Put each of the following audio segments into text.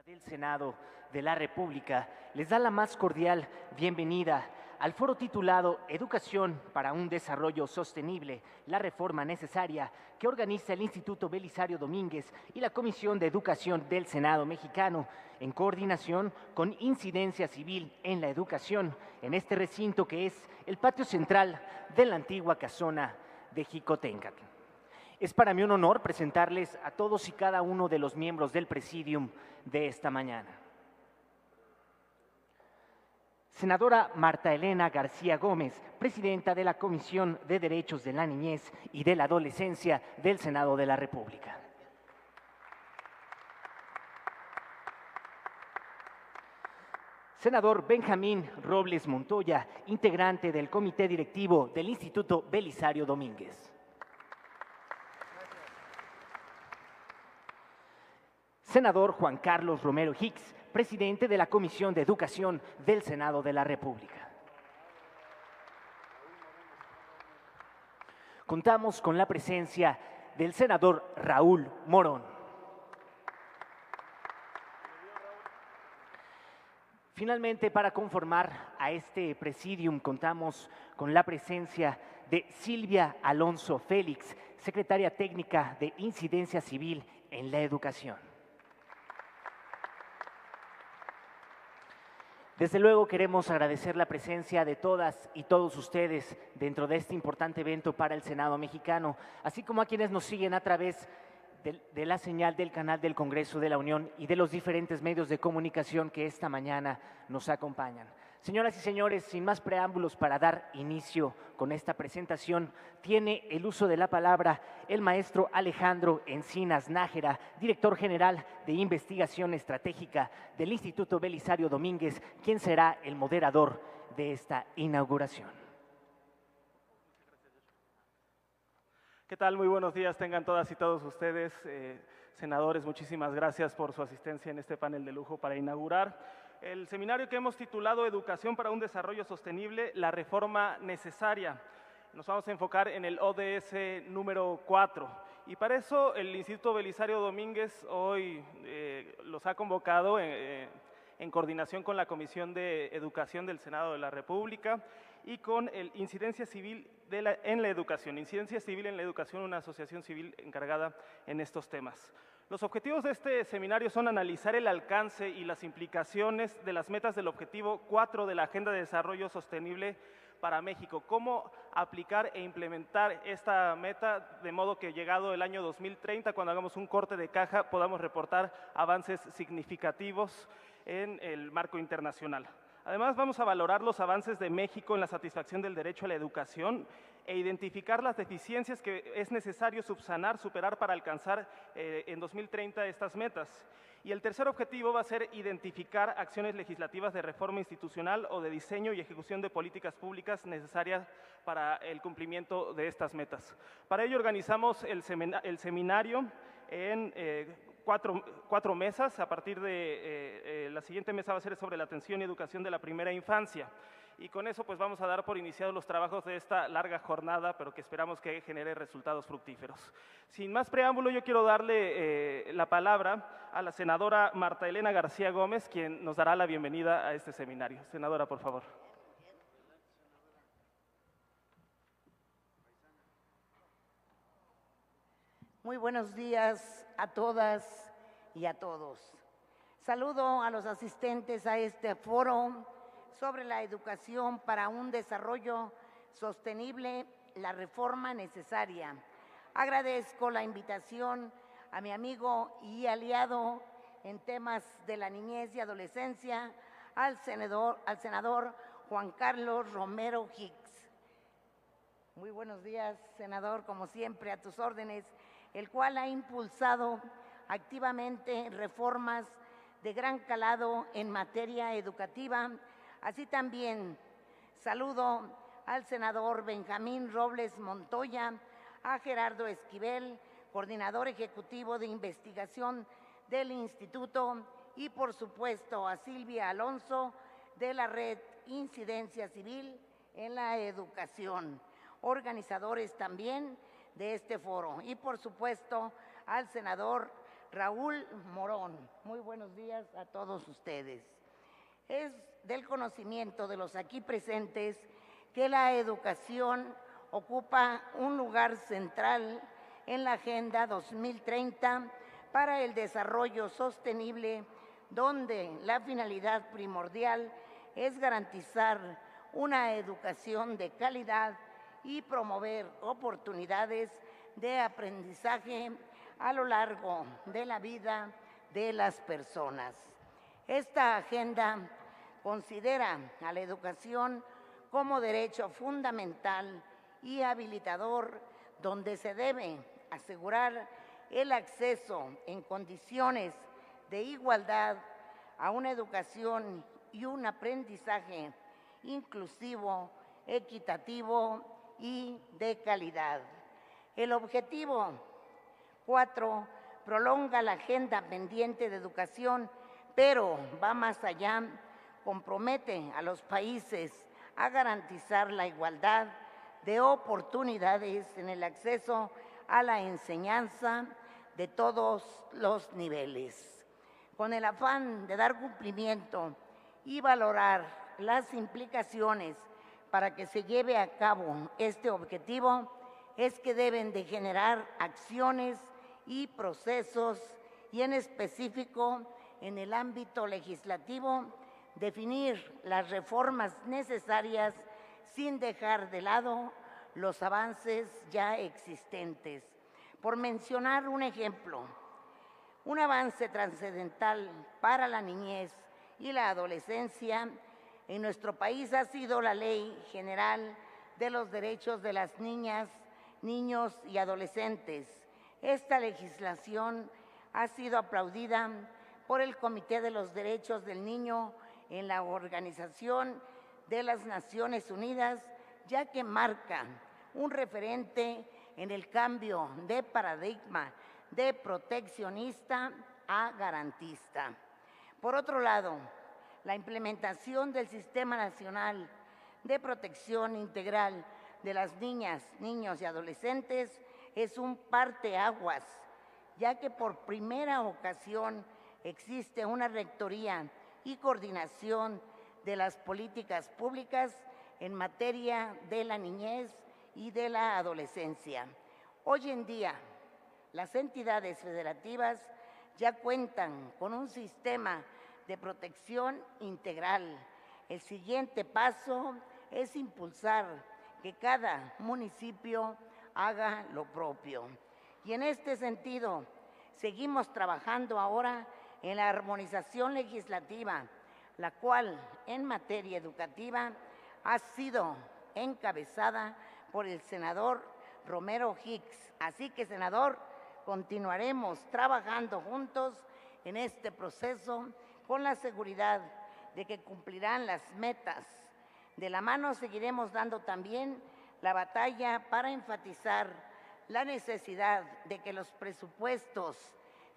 Del Senado de la República les da la más cordial bienvenida al foro titulado Educación para un Desarrollo Sostenible, la reforma necesaria, que organiza el Instituto Belisario Domínguez y la Comisión de Educación del Senado mexicano, en coordinación con Incidencia Civil en la Educación, en este recinto que es el patio central de la antigua casona de Jicotencatl. Es para mí un honor presentarles a todos y cada uno de los miembros del Presidium de esta mañana. Senadora Marta Elena García Gómez, presidenta de la Comisión de Derechos de la Niñez y de la Adolescencia del Senado de la República. Senador Benjamín Robles Montoya, integrante del Comité Directivo del Instituto Belisario Domínguez. Senador Juan Carlos Romero Hicks, presidente de la Comisión de Educación del Senado de la República. Contamos con la presencia del senador Raúl Morón. Finalmente, para conformar a este presidium, contamos con la presencia de Silvia Alonso Félix, secretaria técnica de Incidencia Civil en la Educación. Desde luego queremos agradecer la presencia de todas y todos ustedes dentro de este importante evento para el Senado mexicano, así como a quienes nos siguen a través de la señal del canal del Congreso de la Unión y de los diferentes medios de comunicación que esta mañana nos acompañan. Señoras y señores, sin más preámbulos, para dar inicio con esta presentación, tiene el uso de la palabra el maestro Alejandro Encinas Nájera, director general de Investigación Estratégica del Instituto Belisario Domínguez, quien será el moderador de esta inauguración. ¿Qué tal? Muy buenos días tengan todas y todos ustedes. Senadores, muchísimas gracias por su asistencia en este panel de lujo para inaugurar el seminario que hemos titulado Educación para un Desarrollo Sostenible, la reforma necesaria. Nos vamos a enfocar en el ODS número 4 y para eso el Instituto Belisario Domínguez hoy los ha convocado en coordinación con la Comisión de Educación del Senado de la República y con el Incidencia Civil en la Educación. Incidencia Civil en la Educación, una asociación civil encargada en estos temas. Los objetivos de este seminario son analizar el alcance y las implicaciones de las metas del objetivo 4 de la Agenda de Desarrollo Sostenible para México, cómo aplicar e implementar esta meta de modo que llegado el año 2030, cuando hagamos un corte de caja, podamos reportar avances significativos en el marco internacional. Además, vamos a valorar los avances de México en la satisfacción del derecho a la educación e identificar las deficiencias que es necesario subsanar, superar para alcanzar en 2030 estas metas. Y el tercer objetivo va a ser identificar acciones legislativas de reforma institucional o de diseño y ejecución de políticas públicas necesarias para el cumplimiento de estas metas. Para ello organizamos el seminario en cuatro mesas. A partir de la siguiente mesa va a ser sobre la atención y educación de la primera infancia. Y con eso pues vamos a dar por iniciados los trabajos de esta larga jornada, pero que esperamos que genere resultados fructíferos. Sin más preámbulo, yo quiero darle la palabra a la senadora Marta Elena García Gómez, quien nos dará la bienvenida a este seminario. Senadora, por favor. Muy buenos días a todas y a todos. Saludo a los asistentes a este foro sobre la educación para un desarrollo sostenible, la reforma necesaria. Agradezco la invitación a mi amigo y aliado en temas de la niñez y adolescencia, al senador Juan Carlos Romero Hicks. Muy buenos días, senador, como siempre, a tus órdenes, el cual ha impulsado activamente reformas de gran calado en materia educativa. Así también saludo al senador Benjamín Robles Montoya, a Gerardo Esquivel, coordinador ejecutivo de investigación del Instituto, y por supuesto a Silvia Alonso de la Red Incidencia Civil en la Educación, organizadores también de este foro, y por supuesto al senador Raúl Morón. Muy buenos días a todos ustedes. Es del conocimiento de los aquí presentes que la educación ocupa un lugar central en la Agenda 2030 para el desarrollo sostenible, donde la finalidad primordial es garantizar una educación de calidad y promover oportunidades de aprendizaje a lo largo de la vida de las personas. Esta agenda considera a la educación como derecho fundamental y habilitador, donde se debe asegurar el acceso en condiciones de igualdad a una educación y un aprendizaje inclusivo, equitativo y de calidad. El objetivo 4 prolonga la agenda pendiente de educación, pero va más allá, compromete a los países a garantizar la igualdad de oportunidades en el acceso a la enseñanza de todos los niveles. Con el afán de dar cumplimiento y valorar las implicaciones para que se lleve a cabo este objetivo, es que deben de generar acciones y procesos, y en específico en el ámbito legislativo, definir las reformas necesarias sin dejar de lado los avances ya existentes. Por mencionar un ejemplo, un avance trascendental para la niñez y la adolescencia en nuestro país ha sido la Ley General de los Derechos de las Niñas, Niños y Adolescentes. Esta legislación ha sido aplaudida por el Comité de los Derechos del Niño en la Organización de las Naciones Unidas, ya que marca un referente en el cambio de paradigma de proteccionista a garantista. Por otro lado, la implementación del Sistema Nacional de Protección Integral de las Niñas, Niños y Adolescentes es un parteaguas, ya que por primera ocasión existe una rectoría y coordinación de las políticas públicas en materia de la niñez y de la adolescencia. Hoy en día, las entidades federativas ya cuentan con un sistema de protección integral. El siguiente paso es impulsar que cada municipio haga lo propio. Y en este sentido, seguimos trabajando ahora en la armonización legislativa, la cual en materia educativa ha sido encabezada por el senador Romero Hicks. Así que, senador, continuaremos trabajando juntos en este proceso con la seguridad de que cumplirán las metas. De la mano seguiremos dando también la batalla para enfatizar la necesidad de que los presupuestos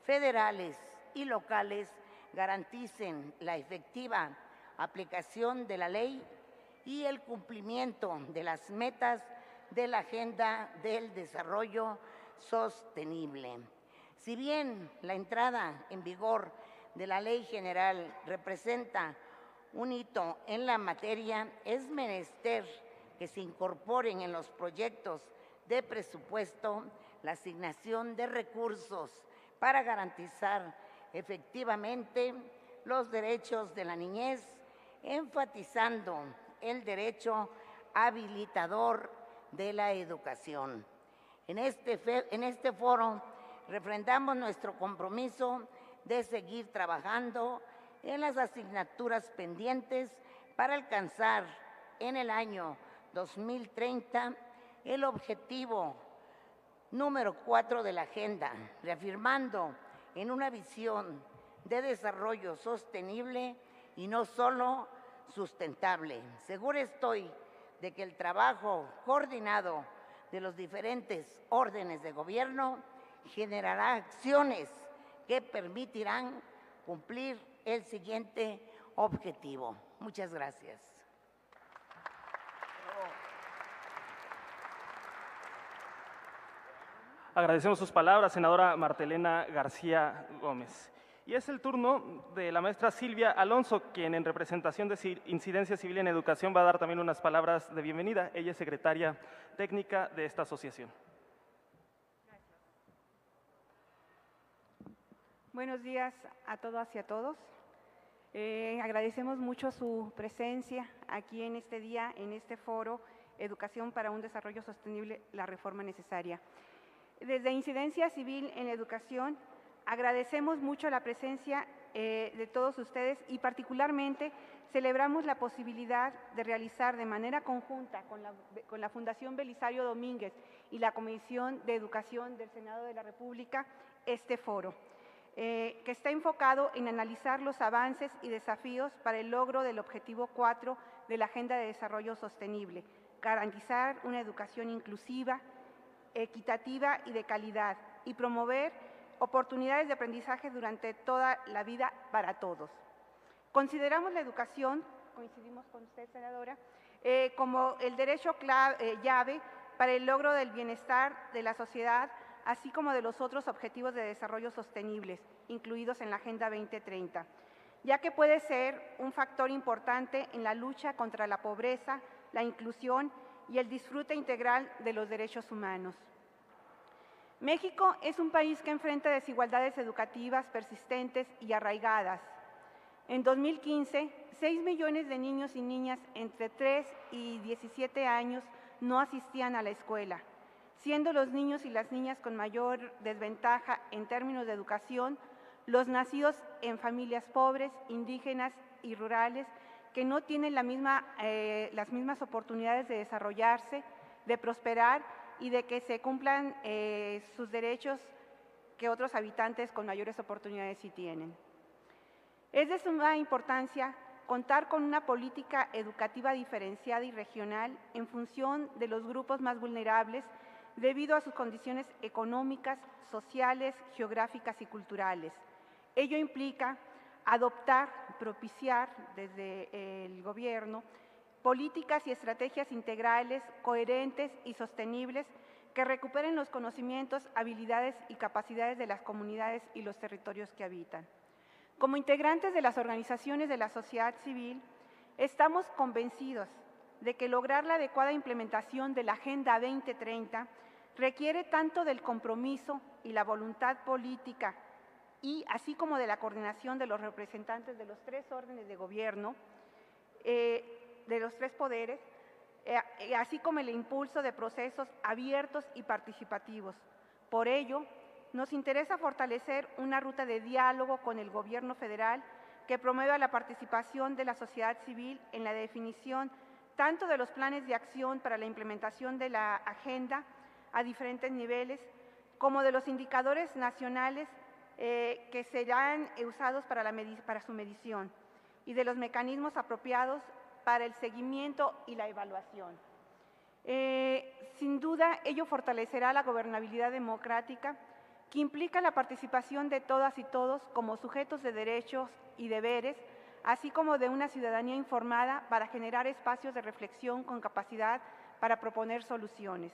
federales y locales garanticen la efectiva aplicación de la ley y el cumplimiento de las metas de la Agenda del Desarrollo Sostenible. Si bien la entrada en vigor de la Ley General representa un hito en la materia, es menester que se incorporen en los proyectos de presupuesto la asignación de recursos para garantizar efectivamente los derechos de la niñez, enfatizando el derecho habilitador de la educación. En este foro refrendamos nuestro compromiso de seguir trabajando en las asignaturas pendientes para alcanzar en el año 2030 el objetivo número 4 de la agenda, reafirmando en una visión de desarrollo sostenible y no solo sustentable. Segura estoy de que el trabajo coordinado de los diferentes órdenes de gobierno generará acciones que permitirán cumplir el siguiente objetivo. Muchas gracias. Agradecemos sus palabras, senadora Martelena García Gómez. Y es el turno de la maestra Silvia Alonso, quien en representación de Incidencia Civil en Educación va a dar también unas palabras de bienvenida. Ella es secretaria técnica de esta asociación. Buenos días a todas y a todos. Agradecemos mucho su presencia aquí en este día, en este foro, Educación para un Desarrollo Sostenible, la reforma necesaria. Desde Incidencia Civil en Educación, agradecemos mucho la presencia de todos ustedes y particularmente celebramos la posibilidad de realizar de manera conjunta con la Fundación Belisario Domínguez y la Comisión de Educación del Senado de la República este foro, que está enfocado en analizar los avances y desafíos para el logro del Objetivo 4 de la Agenda de Desarrollo Sostenible, garantizar una educación inclusiva, equitativa y de calidad, y promover oportunidades de aprendizaje durante toda la vida para todos. Consideramos la educación, coincidimos con usted, senadora, como el derecho llave para el logro del bienestar de la sociedad, así como de los otros objetivos de desarrollo sostenibles, incluidos en la Agenda 2030, ya que puede ser un factor importante en la lucha contra la pobreza, la inclusión y el disfrute integral de los derechos humanos. México es un país que enfrenta desigualdades educativas persistentes y arraigadas. En 2015, 6 millones de niños y niñas entre 3 y 17 años no asistían a la escuela, siendo los niños y las niñas con mayor desventaja en términos de educación los nacidos en familias pobres, indígenas y rurales que no tienen las mismas oportunidades de desarrollarse, de prosperar y de que se cumplan sus derechos que otros habitantes con mayores oportunidades sí tienen. Es de suma importancia contar con una política educativa diferenciada y regional en función de los grupos más vulnerables debido a sus condiciones económicas, sociales, geográficas y culturales. Ello implica adoptar, propiciar desde el gobierno políticas y estrategias integrales, coherentes y sostenibles que recuperen los conocimientos, habilidades y capacidades de las comunidades y los territorios que habitan. Como integrantes de las organizaciones de la sociedad civil, estamos convencidos de que lograr la adecuada implementación de la Agenda 2030 requiere tanto del compromiso y la voluntad política y así como de la coordinación de los representantes de los 3 órdenes de gobierno, de los 3 poderes, así como el impulso de procesos abiertos y participativos. Por ello, nos interesa fortalecer una ruta de diálogo con el gobierno federal que promueva la participación de la sociedad civil en la definición tanto de los planes de acción para la implementación de la agenda a diferentes niveles, como de los indicadores nacionales que serán usados para su medición y de los mecanismos apropiados para el seguimiento y la evaluación. Sin duda, ello fortalecerá la gobernabilidad democrática, que implica la participación de todas y todos como sujetos de derechos y deberes, así como de una ciudadanía informada para generar espacios de reflexión con capacidad para proponer soluciones.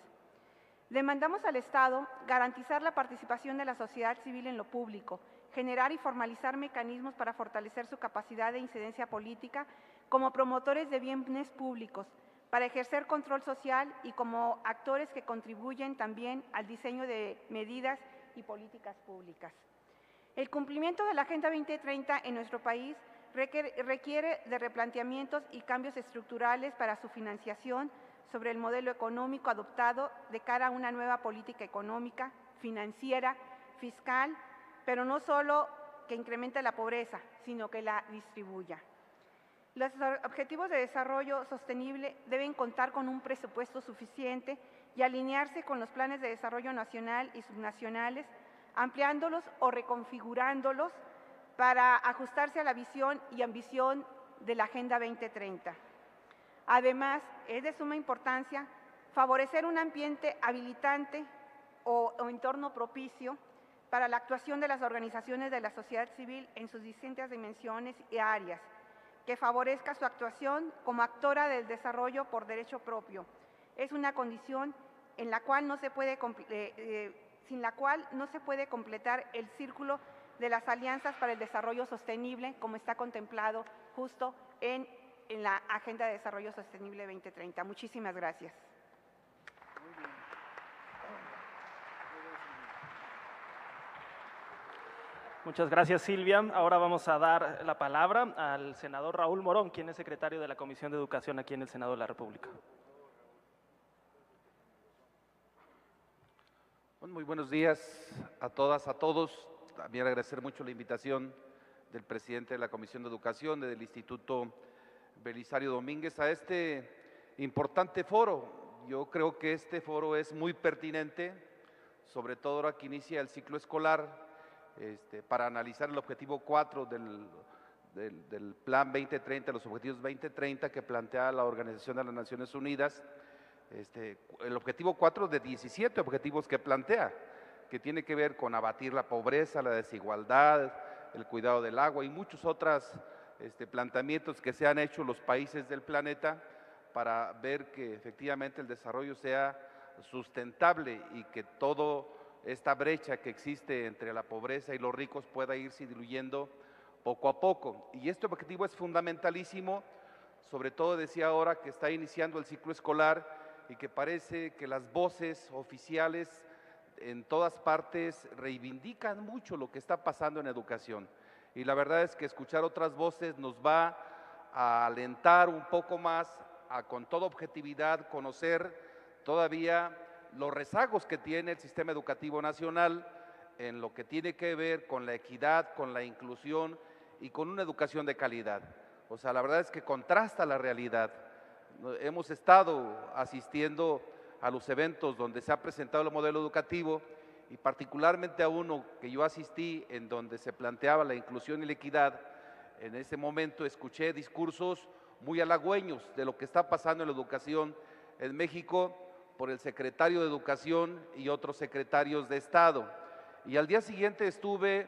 Demandamos al Estado garantizar la participación de la sociedad civil en lo público, generar y formalizar mecanismos para fortalecer su capacidad de incidencia política como promotores de bienes públicos, para ejercer control social y como actores que contribuyen también al diseño de medidas y políticas públicas. El cumplimiento de la Agenda 2030 en nuestro país requiere de replanteamientos y cambios estructurales para su financiación sobre el modelo económico adoptado de cara a una nueva política económica, financiera, fiscal, pero no solo que incremente la pobreza, sino que la distribuya. Los objetivos de desarrollo sostenible deben contar con un presupuesto suficiente y alinearse con los planes de desarrollo nacional y subnacionales, ampliándolos o reconfigurándolos para ajustarse a la visión y ambición de la Agenda 2030. Además, es de suma importancia favorecer un ambiente habilitante o entorno propicio para la actuación de las organizaciones de la sociedad civil en sus distintas dimensiones y áreas, que favorezca su actuación como actora del desarrollo por derecho propio. Es una condición en la cual no se puede sin la cual no se puede completar el círculo de las alianzas para el desarrollo sostenible, como está contemplado justo en la Agenda de Desarrollo Sostenible 2030. Muchísimas gracias. Muchas gracias, Silvia. Ahora vamos a dar la palabra al senador Raúl Morón, quien es secretario de la Comisión de Educación aquí en el Senado de la República. Bueno, muy buenos días a todas, a todos. También agradecer mucho la invitación del presidente de la Comisión de Educación, del Instituto Belisario Domínguez, a este importante foro. Yo creo que este foro es muy pertinente, sobre todo ahora que inicia el ciclo escolar, para analizar el objetivo 4 del Plan 2030, los objetivos 2030 que plantea la Organización de las Naciones Unidas. El objetivo 4 de 17 objetivos que plantea, que tiene que ver con abatir la pobreza, la desigualdad, el cuidado del agua y muchos otros planteamientos que se han hecho los países del planeta para ver que efectivamente el desarrollo sea sustentable y que toda esta brecha que existe entre la pobreza y los ricos pueda irse diluyendo poco a poco. Y este objetivo es fundamentalísimo, sobre todo decía ahora que está iniciando el ciclo escolar y que parece que las voces oficiales en todas partes reivindican mucho lo que está pasando en educación. Y la verdad es que escuchar otras voces nos va a alentar un poco más a, con toda objetividad, conocer todavía los rezagos que tiene el sistema educativo nacional en lo que tiene que ver con la equidad, con la inclusión y con una educación de calidad. O sea, la verdad es que contrasta la realidad. Hemos estado asistiendo a los eventos donde se ha presentado el modelo educativo y particularmente a uno que yo asistí en donde se planteaba la inclusión y la equidad. En ese momento escuché discursos muy halagüeños de lo que está pasando en la educación en México por el secretario de Educación y otros secretarios de Estado. Y al día siguiente estuve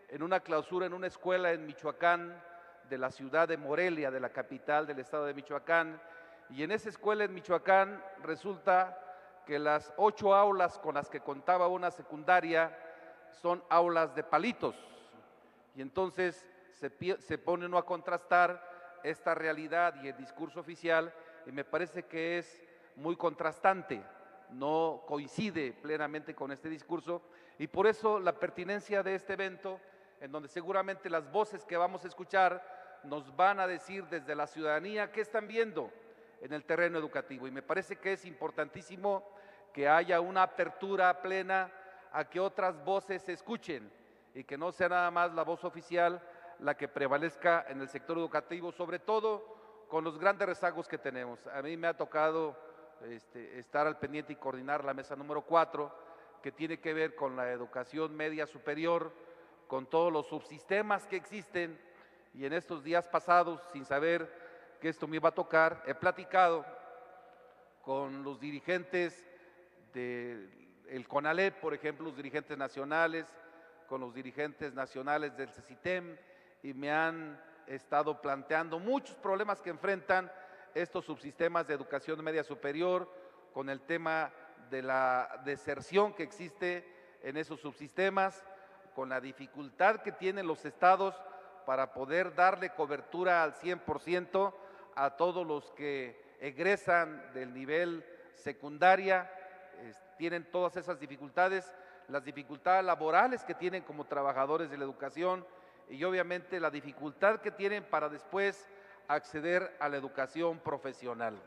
en una clausura en una escuela en Michoacán, de la ciudad de Morelia, de la capital del estado de Michoacán, y en esa escuela en Michoacán resulta que las 8 aulas con las que contaba una secundaria son aulas de palitos. Y entonces se pone uno a contrastar esta realidad y el discurso oficial, y me parece que es muy contrastante, no coincide plenamente con este discurso, y por eso la pertinencia de este evento, en donde seguramente las voces que vamos a escuchar nos van a decir desde la ciudadanía qué están viendo en el terreno educativo. Y me parece que es importantísimo que haya una apertura plena a que otras voces se escuchen y que no sea nada más la voz oficial la que prevalezca en el sector educativo, sobre todo con los grandes rezagos que tenemos. A mí me ha tocado estar al pendiente y coordinar la mesa número 4, que tiene que ver con la educación media superior, con todos los subsistemas que existen, y en estos días pasados, sin saber que esto me iba a tocar, he platicado con los dirigentes del CONALEP, por ejemplo, los dirigentes nacionales, con los dirigentes nacionales del CECITEM, y me han estado planteando muchos problemas que enfrentan estos subsistemas de educación media superior, con el tema de la deserción que existe en esos subsistemas, con la dificultad que tienen los estados para poder darle cobertura al 100% a todos los que egresan del nivel secundaria, tienen todas esas dificultades, las dificultades laborales que tienen como trabajadores de la educación y obviamente la dificultad que tienen para después acceder a la educación profesional.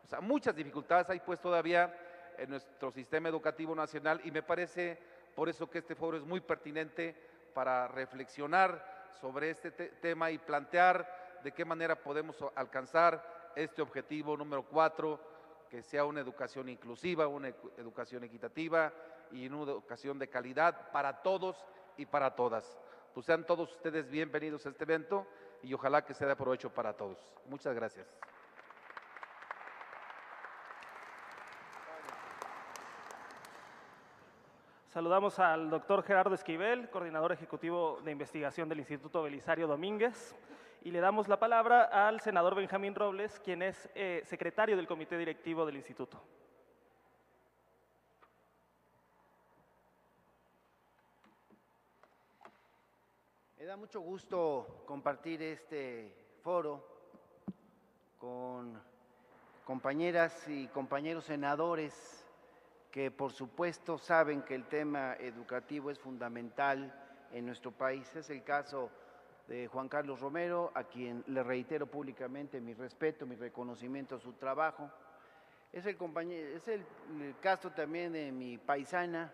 O sea, muchas dificultades hay pues todavía en nuestro sistema educativo nacional y me parece por eso que este foro es muy pertinente para reflexionar sobre este tema y plantear de qué manera podemos alcanzar este objetivo número 4, que sea una educación inclusiva, una educación equitativa y una educación de calidad para todos y para todas. Pues sean todos ustedes bienvenidos a este evento y ojalá que sea de provecho para todos. Muchas gracias. Saludamos al doctor Gerardo Esquivel, coordinador ejecutivo de investigación del Instituto Belisario Domínguez, y le damos la palabra al senador Benjamín Robles, quien es secretario del comité directivo del instituto. Me da mucho gusto compartir este foro con compañeras y compañeros senadores que por supuesto saben que el tema educativo es fundamental en nuestro país. Es el caso de Juan Carlos Romero, a quien le reitero públicamente mi respeto, mi reconocimiento a su trabajo. Es el caso también de mi paisana,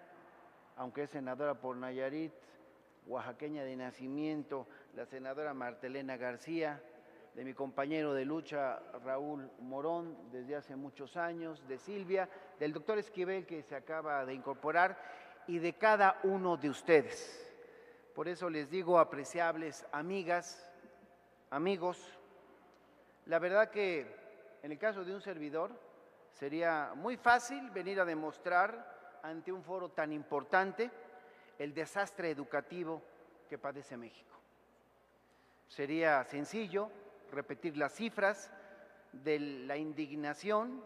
aunque es senadora por Nayarit, oaxaqueña de nacimiento, la senadora Martelena García, de mi compañero de lucha Raúl Morón desde hace muchos años, de Silvia, del doctor Esquivel que se acaba de incorporar y de cada uno de ustedes. Por eso les digo, apreciables amigas, amigos, la verdad que en el caso de un servidor sería muy fácil venir a demostrar ante un foro tan importante el desastre educativo que padece México. Sería sencillo repetir las cifras de la indignación,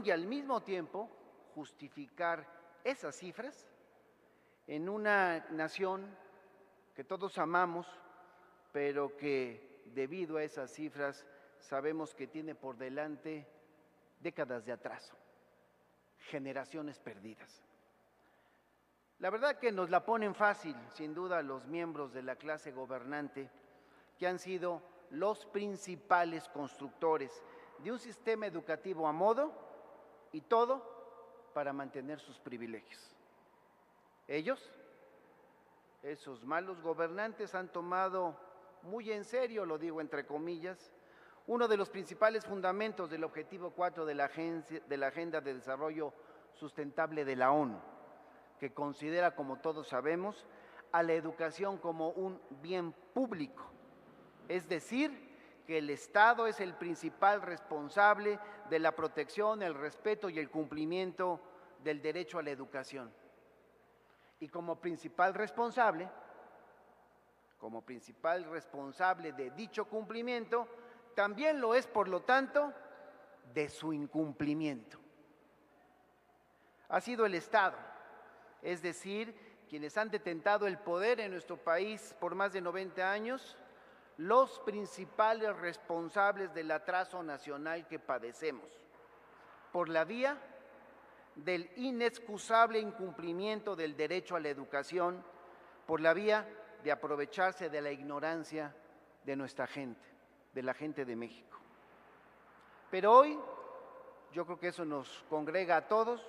y al mismo tiempo justificar esas cifras en una nación que todos amamos, pero que debido a esas cifras sabemos que tiene por delante décadas de atraso, generaciones perdidas. La verdad que nos la ponen fácil, sin duda, los miembros de la clase gobernante, que han sido los principales constructores de un sistema educativo a modo y todo para mantener sus privilegios. Ellos, esos malos gobernantes, han tomado muy en serio, lo digo entre comillas, uno de los principales fundamentos del Objetivo 4 de la Agenda de Desarrollo Sustentable de la ONU, que considera, como todos sabemos, a la educación como un bien público, es decir, que el Estado es el principal responsable de la protección, el respeto y el cumplimiento del derecho a la educación. Y como principal responsable de dicho cumplimiento, también lo es, por lo tanto, de su incumplimiento. Ha sido el Estado, es decir, quienes han detentado el poder en nuestro país por más de 90 años, los principales responsables del atraso nacional que padecemos, por la vía del inexcusable incumplimiento del derecho a la educación, por la vía de aprovecharse de la ignorancia de nuestra gente, de la gente de México. Pero hoy, yo creo que eso nos congrega a todos,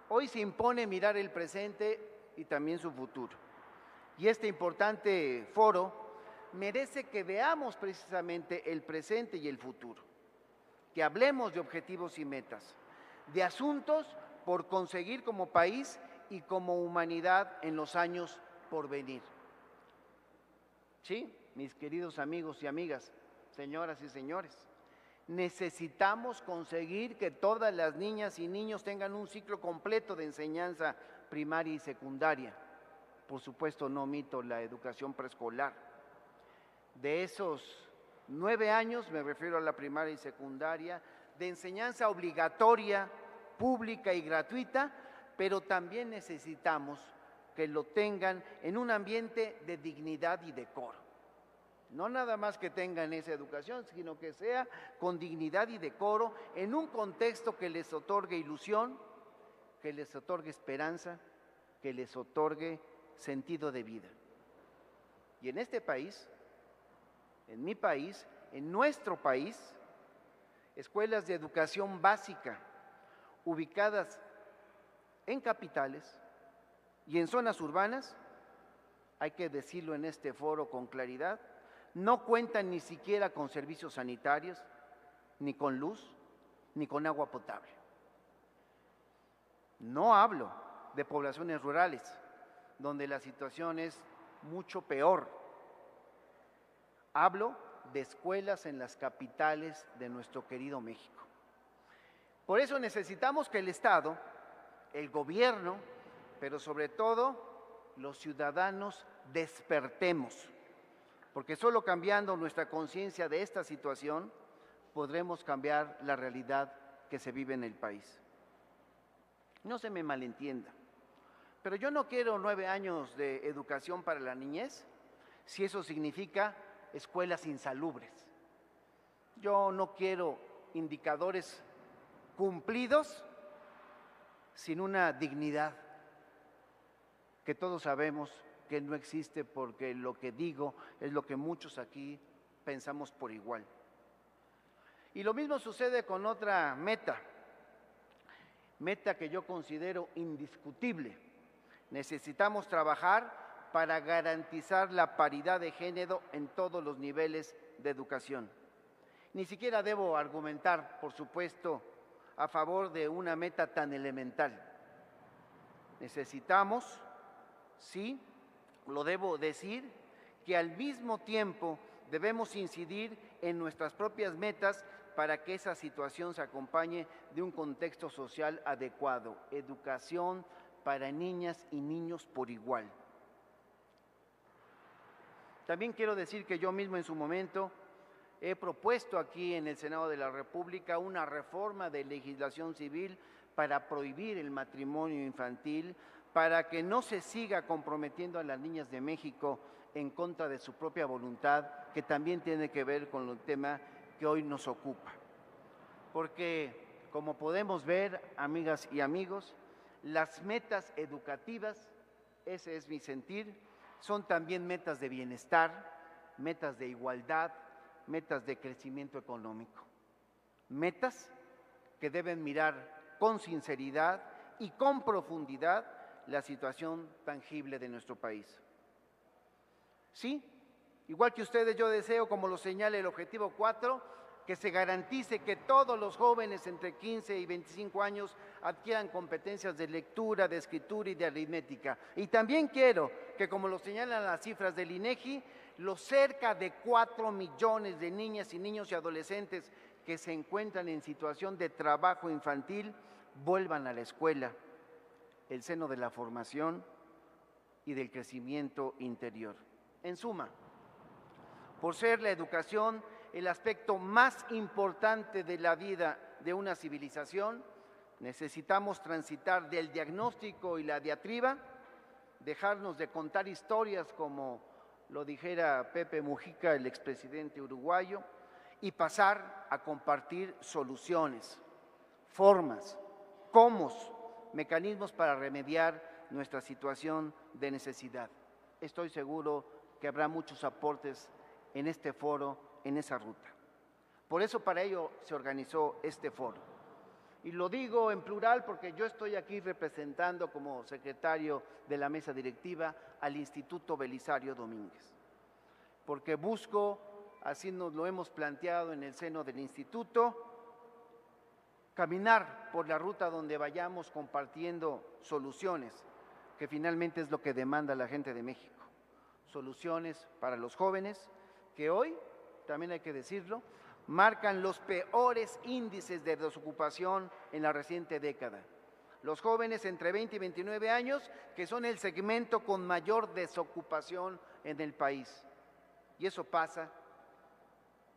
hoy se impone mirar el presente y también su futuro. Y este importante foro merece que veamos precisamente el presente y el futuro, que hablemos de objetivos y metas, de asuntos por conseguir como país y como humanidad en los años por venir. Sí, mis queridos amigos y amigas, señoras y señores, necesitamos conseguir que todas las niñas y niños tengan un ciclo completo de enseñanza primaria y secundaria. Por supuesto, no omito la educación preescolar. De esos 9 años, me refiero a la primaria y secundaria, de enseñanza obligatoria, pública y gratuita, pero también necesitamos que lo tengan en un ambiente de dignidad y decoro. No nada más que tengan esa educación, sino que sea con dignidad y decoro, en un contexto que les otorgue ilusión, que les otorgue esperanza, que les otorgue sentido de vida. Y en este país, en mi país, en nuestro país, escuelas de educación básica ubicadas en capitales y en zonas urbanas, hay que decirlo en este foro con claridad, no cuentan ni siquiera con servicios sanitarios, ni con luz, ni con agua potable. No hablo de poblaciones rurales, donde la situación es mucho peor. Hablo de escuelas en las capitales de nuestro querido México. Por eso necesitamos que el Estado, el gobierno, pero sobre todo los ciudadanos despertemos, porque solo cambiando nuestra conciencia de esta situación podremos cambiar la realidad que se vive en el país. No se me malentienda, Pero yo no quiero 9 años de educación para la niñez si eso significa escuelas insalubres. Yo no quiero indicadores cumplidos sin una dignidad que todos sabemos que no existe, porque lo que digo es lo que muchos aquí pensamos por igual. Y lo mismo sucede con otra meta que yo considero indiscutible. Necesitamos trabajar para garantizar la paridad de género en todos los niveles de educación. Ni siquiera debo argumentar, por supuesto, a favor de una meta tan elemental. Necesitamos, sí, lo debo decir, que al mismo tiempo debemos incidir en nuestras propias metas para que esa situación se acompañe de un contexto social adecuado, educación para niñas y niños por igual. También quiero decir que yo mismo en su momento he propuesto aquí en el Senado de la República una reforma de legislación civil para prohibir el matrimonio infantil, para que no se siga comprometiendo a las niñas de México en contra de su propia voluntad, que también tiene que ver con el tema que hoy nos ocupa. Porque, como podemos ver, amigas y amigos, las metas educativas, ese es mi sentir, son también metas de bienestar, metas de igualdad, metas de crecimiento económico. Metas que deben mirar con sinceridad y con profundidad la situación tangible de nuestro país. Sí, igual que ustedes, yo deseo, como lo señala el objetivo 4, que se garantice que todos los jóvenes entre 15 y 25 años adquieran competencias de lectura, de escritura y de aritmética. Y también quiero que, como lo señalan las cifras del INEGI, los cerca de 4 millones de niñas y niños y adolescentes que se encuentran en situación de trabajo infantil vuelvan a la escuela, el seno de la formación y del crecimiento interior. En suma, por ser la educación el aspecto más importante de la vida de una civilización, necesitamos transitar del diagnóstico y la diatriba, dejarnos de contar historias como lo dijera Pepe Mujica, el expresidente uruguayo, y pasar a compartir soluciones, formas, mecanismos para remediar nuestra situación de necesidad. Estoy seguro que habrá muchos aportes en este foro, en esa ruta. Por eso, para ello se organizó este foro. Y lo digo en plural porque yo estoy aquí representando como secretario de la mesa directiva al Instituto Belisario Domínguez, porque busco, así nos lo hemos planteado en el seno del instituto, caminar por la ruta donde vayamos compartiendo soluciones, que finalmente es lo que demanda la gente de México. Soluciones para los jóvenes que hoy, también hay que decirlo, marcan los peores índices de desocupación en la reciente década. Los jóvenes entre 20 y 29 años, que son el segmento con mayor desocupación en el país. Y eso pasa,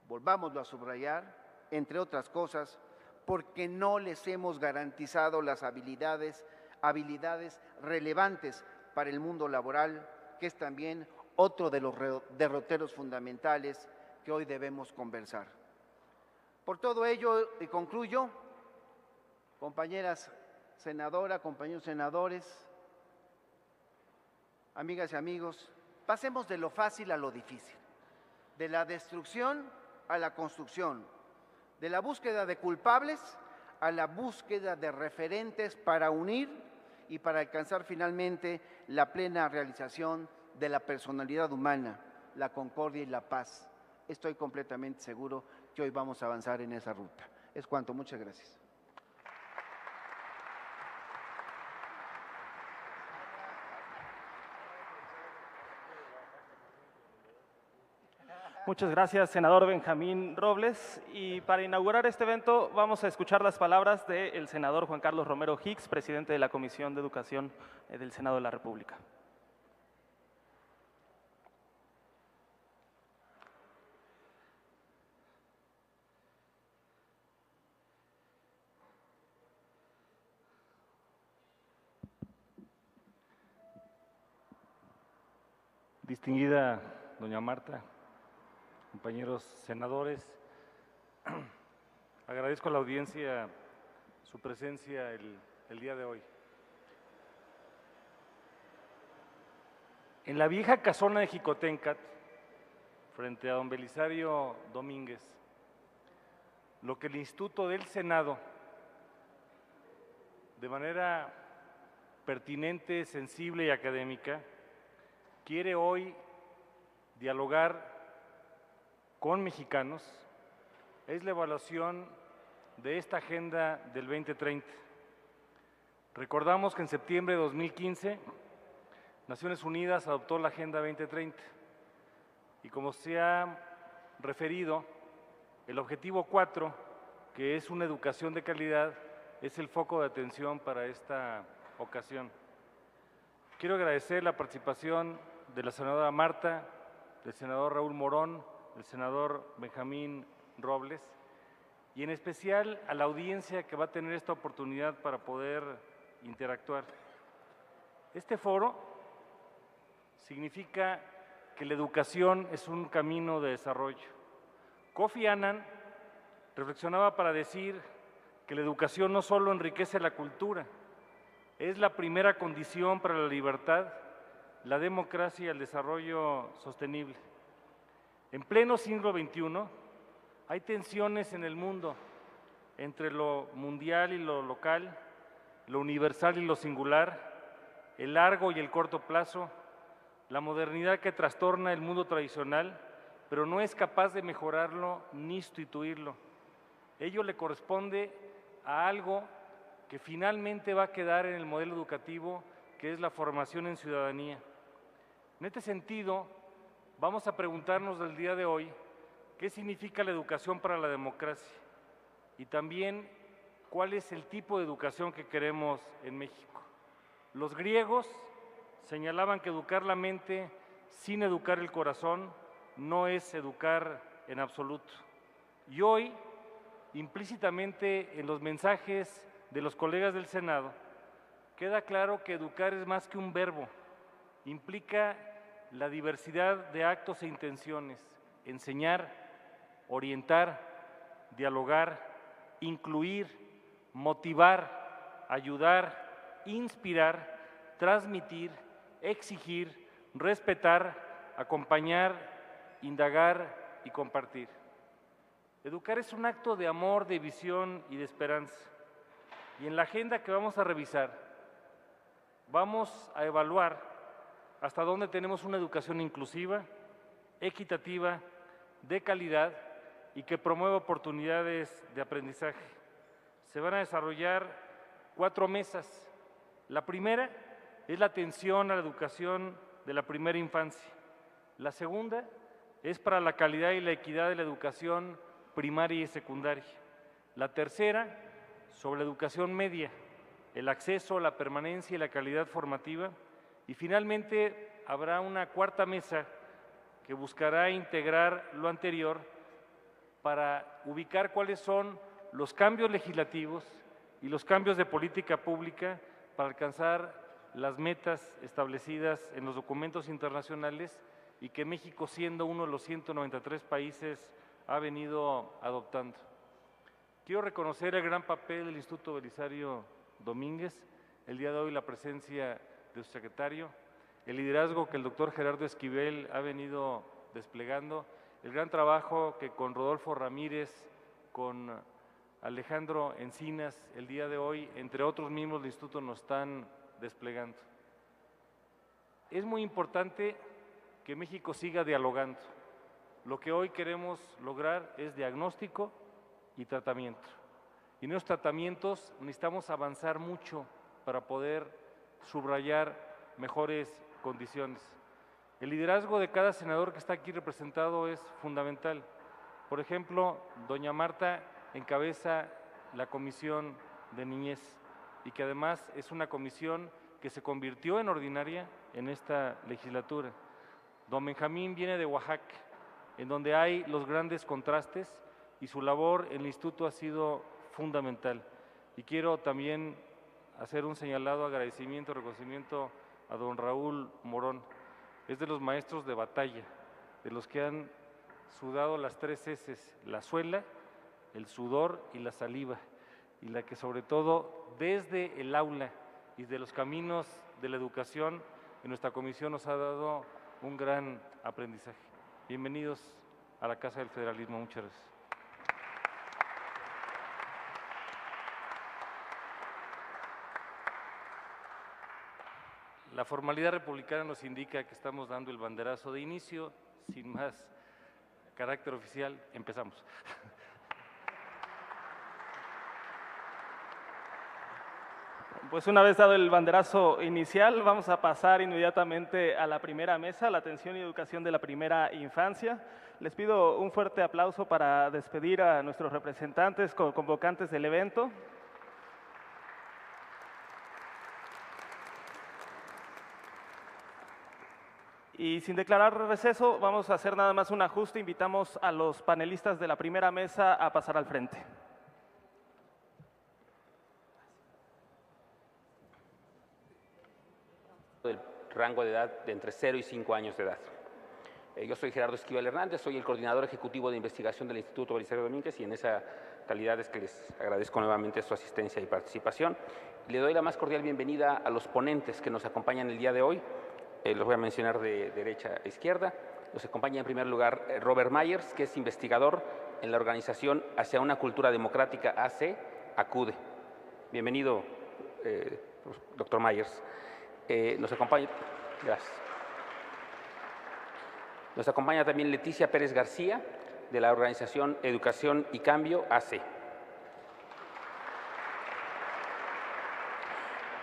volvámoslo a subrayar, entre otras cosas, porque no les hemos garantizado las habilidades relevantes para el mundo laboral, que es también otro de los derroteros fundamentales que hoy debemos conversar. Por todo ello, y concluyo, compañeras senadoras, compañeros senadores, amigas y amigos, pasemos de lo fácil a lo difícil, de la destrucción a la construcción, de la búsqueda de culpables a la búsqueda de referentes para unir y para alcanzar finalmente la plena realización de la personalidad humana, la concordia y la paz. Estoy completamente seguro que hoy vamos a avanzar en esa ruta. Es cuanto, muchas gracias. Muchas gracias, senador Benjamín Robles. Y para inaugurar este evento vamos a escuchar las palabras del senador Juan Carlos Romero Hicks, presidente de la Comisión de Educación del Senado de la República. Distinguida doña Marta, compañeros senadores, agradezco a la audiencia su presencia el día de hoy. En la vieja casona de Jicotencat, frente a don Belisario Domínguez, lo que el Instituto del Senado, de manera pertinente, sensible y académica, quiere hoy dialogar con mexicanos, es la evaluación de esta Agenda del 2030. Recordamos que en septiembre de 2015, Naciones Unidas adoptó la Agenda 2030 y como se ha referido, el objetivo 4, que es una educación de calidad, es el foco de atención para esta ocasión. Quiero agradecer la participación de la senadora Marta, del senador Raúl Morón, del senador Benjamín Robles y en especial a la audiencia que va a tener esta oportunidad para poder interactuar. Este foro significa que la educación es un camino de desarrollo. Kofi Annan reflexionaba para decir que la educación no solo enriquece la cultura, es la primera condición para la libertad, la democracia y el desarrollo sostenible. En pleno siglo XXI hay tensiones en el mundo entre lo mundial y lo local, lo universal y lo singular, el largo y el corto plazo, la modernidad que trastorna el mundo tradicional, pero no es capaz de mejorarlo ni sustituirlo. Ello le corresponde a algo que finalmente va a quedar en el modelo educativo, que es la formación en ciudadanía. En este sentido, vamos a preguntarnos del día de hoy qué significa la educación para la democracia y también cuál es el tipo de educación que queremos en México. Los griegos señalaban que educar la mente sin educar el corazón no es educar en absoluto. Y hoy, implícitamente en los mensajes de los colegas del Senado, queda claro que educar es más que un verbo, implica la diversidad de actos e intenciones, enseñar, orientar, dialogar, incluir, motivar, ayudar, inspirar, transmitir, exigir, respetar, acompañar, indagar y compartir. Educar es un acto de amor, de visión y de esperanza. Y en la agenda que vamos a revisar, vamos a evaluar hasta dónde tenemos una educación inclusiva, equitativa, de calidad y que promueva oportunidades de aprendizaje. Se van a desarrollar 4 mesas. La primera es la atención a la educación de la primera infancia. La segunda es para la calidad y la equidad de la educación primaria y secundaria. La tercera, sobre la educación media, el acceso, la permanencia y la calidad formativa. Y finalmente habrá una 4ª mesa que buscará integrar lo anterior para ubicar cuáles son los cambios legislativos y los cambios de política pública para alcanzar las metas establecidas en los documentos internacionales y que México, siendo uno de los 193 países, ha venido adoptando. Quiero reconocer el gran papel del Instituto Belisario Domínguez, el día de hoy la presencia de su secretario, el liderazgo que el doctor Gerardo Esquivel ha venido desplegando, el gran trabajo que con Rodolfo Ramírez, con Alejandro Encinas, el día de hoy, entre otros miembros del Instituto, nos están desplegando. Es muy importante que México siga dialogando. Lo que hoy queremos lograr es diagnóstico y tratamiento. Y en los tratamientos necesitamos avanzar mucho para poder subrayar mejores condiciones. El liderazgo de cada senador que está aquí representado es fundamental. Por ejemplo, doña Marta encabeza la Comisión de Niñez y que además es una comisión que se convirtió en ordinaria en esta legislatura. Don Benjamín viene de Oaxaca, en donde hay los grandes contrastes y su labor en el instituto ha sido fundamental. Y quiero también hacer un señalado agradecimiento, reconocimiento a don Raúl Morón. es de los maestros de batalla, de los que han sudado las 3 S's, la suela, el sudor y la saliva, y la que sobre todo desde el aula y de los caminos de la educación en nuestra comisión nos ha dado un gran aprendizaje. Bienvenidos a la Casa del Federalismo. Muchas gracias. La formalidad republicana nos indica que estamos dando el banderazo de inicio. Sin más carácter oficial, empezamos. Pues una vez dado el banderazo inicial, vamos a pasar inmediatamente a la primera mesa, la atención y educación de la primera infancia. Les pido un fuerte aplauso para despedir a nuestros representantes, convocantes del evento. Y sin declarar receso, vamos a hacer nada más un ajuste. Invitamos a los panelistas de la primera mesa a pasar al frente. Del rango de edad de entre 0 y 5 años de edad. Yo soy Gerardo Esquivel Hernández, soy el coordinador ejecutivo de investigación del Instituto Belisario Domínguez y en esa calidad es que les agradezco nuevamente su asistencia y participación. Le doy la más cordial bienvenida a los ponentes que nos acompañan el día de hoy. Los voy a mencionar de derecha a izquierda. Nos acompaña en primer lugar Robert Myers, que es investigador en la organización Hacia una Cultura Democrática AC, ACUDE. Bienvenido, doctor Myers. Nos acompaña, gracias. Nos acompaña también Leticia Pérez García, de la organización Educación y Cambio AC.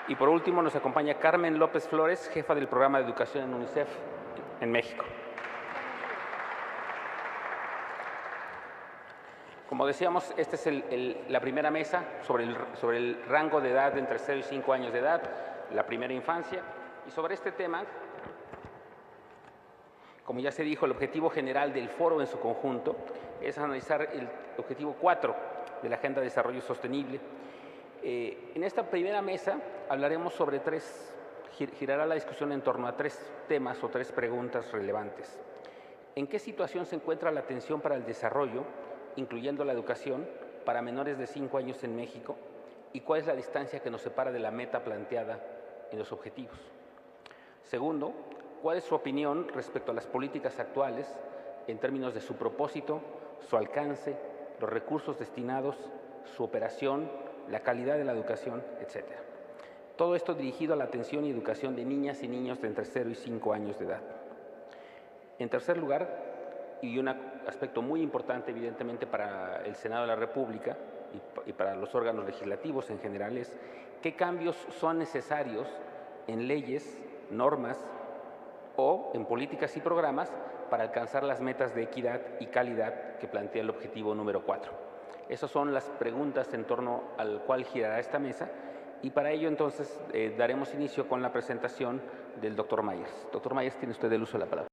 Y por último nos acompaña Carmen López Flores, jefa del programa de educación en UNICEF en México. Como decíamos, esta es la primera mesa sobre el rango de edad de entre 0 y 5 años de edad, la primera infancia. Y sobre este tema, como ya se dijo, el objetivo general del foro en su conjunto es analizar el objetivo 4 de la Agenda de Desarrollo Sostenible. En esta primera mesa hablaremos sobre girará la discusión en torno a 3 temas o 3 preguntas relevantes. ¿En qué situación se encuentra la atención para el desarrollo, incluyendo la educación, para menores de 5 años en México? ¿Y cuál es la distancia que nos separa de la meta planteada en los objetivos? Segundo, ¿cuál es su opinión respecto a las políticas actuales en términos de su propósito, su alcance, los recursos destinados, su operación, la calidad de la educación, etcétera? Todo esto dirigido a la atención y educación de niñas y niños de entre 0 y 5 años de edad. En tercer lugar, y un aspecto muy importante evidentemente para el Senado de la República y para los órganos legislativos en general, es qué cambios son necesarios en leyes, normas o en políticas y programas para alcanzar las metas de equidad y calidad que plantea el objetivo número 4. Esas son las preguntas en torno al cual girará esta mesa y para ello entonces daremos inicio con la presentación del doctor Myers. Doctor Myers, tiene usted el uso de la palabra.